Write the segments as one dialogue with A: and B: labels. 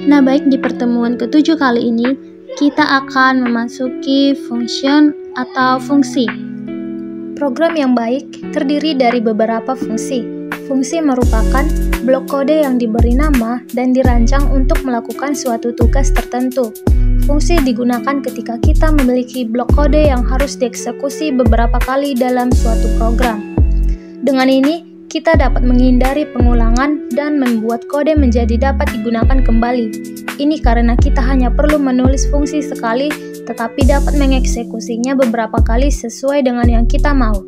A: Nah, baik, di pertemuan ke-7 kali ini kita akan memasuki function atau fungsi. Program yang baik terdiri dari beberapa fungsi. Fungsi merupakan blok kode yang diberi nama dan dirancang untuk melakukan suatu tugas tertentu. Fungsi digunakan ketika kita memiliki blok kode yang harus dieksekusi beberapa kali dalam suatu program. Dengan ini, kita dapat menghindari pengulangan dan membuat kode menjadi dapat digunakan kembali. Ini karena kita hanya perlu menulis fungsi sekali, tetapi dapat mengeksekusinya beberapa kali sesuai dengan yang kita mau.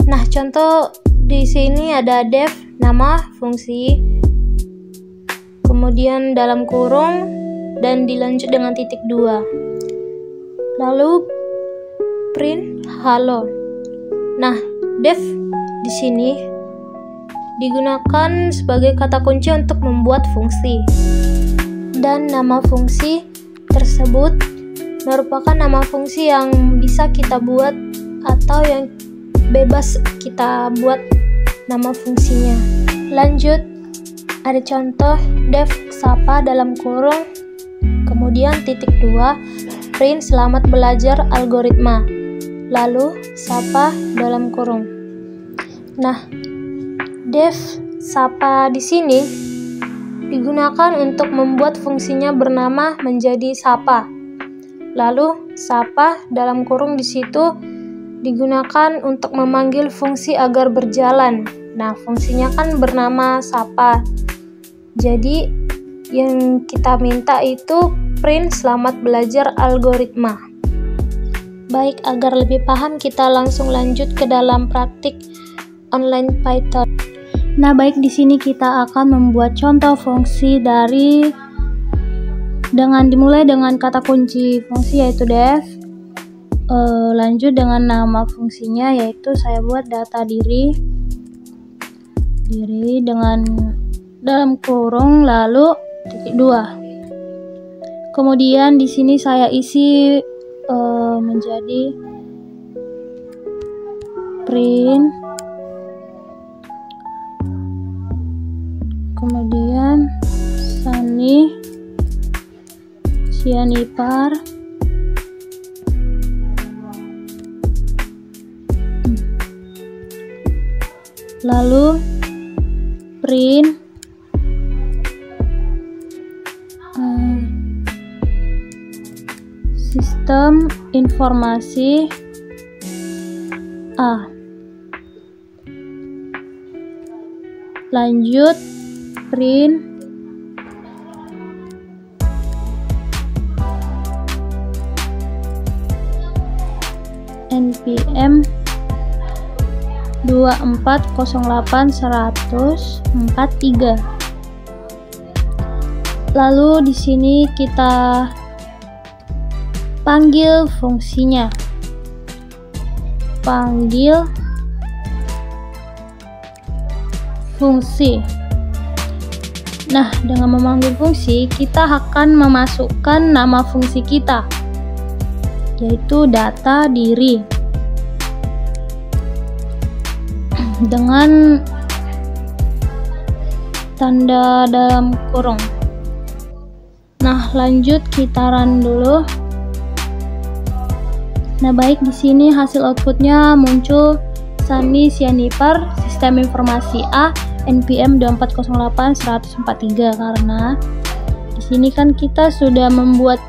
A: Nah, contoh di sini ada def, nama fungsi, kemudian dalam kurung, dan dilanjut dengan titik 2. Lalu print halo. Nah, def di sini digunakan sebagai kata kunci untuk membuat fungsi. Dan nama fungsi tersebut merupakan nama fungsi yang bisa kita buat atau yang bebas kita buat nama fungsinya. Lanjut, ada contoh def sapa dalam kurung, kemudian titik 2, print selamat belajar algoritma, lalu sapa dalam kurung. Nah, def sapa di sini digunakan untuk membuat fungsinya bernama menjadi sapa. Lalu sapa dalam kurung di situ digunakan untuk memanggil fungsi agar berjalan. Nah, fungsinya kan bernama sapa. Jadi yang kita minta itu print selamat belajar algoritma. Baik, agar lebih paham kita langsung lanjut ke dalam praktik online Python. Nah, baik, di sini kita akan membuat contoh fungsi dimulai dengan kata kunci fungsi yaitu def. Lanjut dengan nama fungsinya yaitu saya buat data diri dengan dalam kurung lalu titik 2. Kemudian di sini saya isi menjadi print, kemudian Sani Sianipar lalu print sistem informasi A. Lanjut print npm 2408.100.43. Lalu di sini kita panggil fungsinya. Panggil fungsi. Nah, dengan memanggil fungsi, kita akan memasukkan nama fungsi kita, yaitu data diri, dengan tanda dalam kurung. Nah, lanjut kita run dulu. Nah, baik, di sini hasil outputnya muncul Sani Sianipar, sistem informasi A, npm 2408.100.43, karena di sini kan kita sudah membuat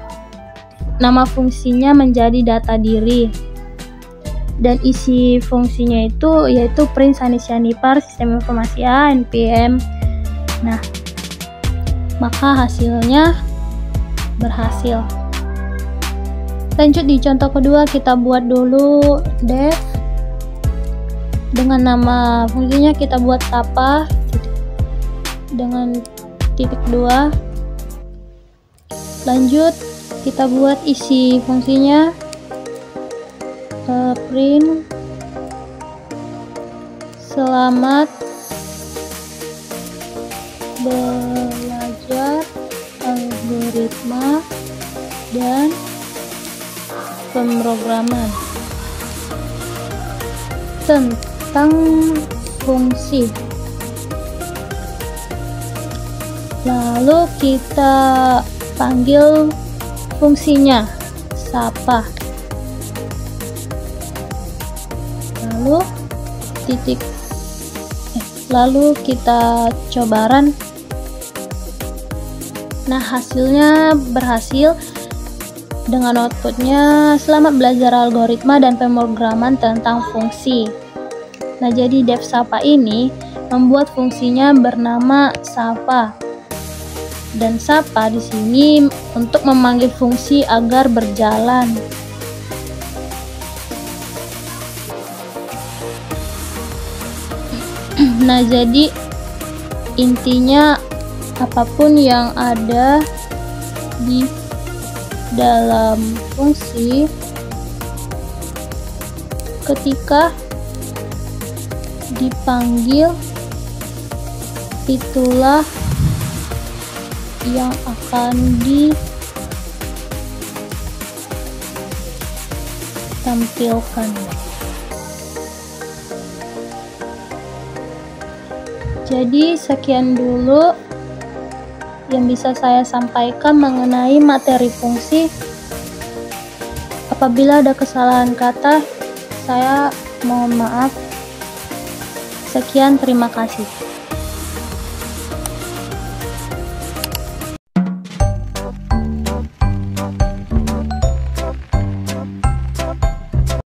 A: nama fungsinya menjadi data diri dan isi fungsinya itu yaitu print Sani Sianipar, sistem informasi A, npm. Nah, maka hasilnya berhasil. Lanjut di contoh kedua, kita buat dulu def dengan nama fungsinya kita buat sapa dengan titik 2. Lanjut kita buat isi fungsinya, print selamat belajar algoritma dan pemrograman. Tentang fungsi.
B: Lalu kita panggil fungsinya sapa. Lalu kita coba run. Nah, hasilnya berhasil dengan outputnya selamat belajar algoritma dan pemrograman tentang fungsi. Nah, jadi DevSapa ini membuat fungsinya bernama sapa. Dan sapa di sini untuk memanggil fungsi agar berjalan. Nah, jadi intinya apapun yang ada di dalam fungsi ketika dipanggil itulah yang akan ditampilkan. Jadi sekian dulu yang bisa saya sampaikan mengenai materi fungsi. Apabila ada kesalahan kata, saya mohon maaf. Sekian, terima kasih.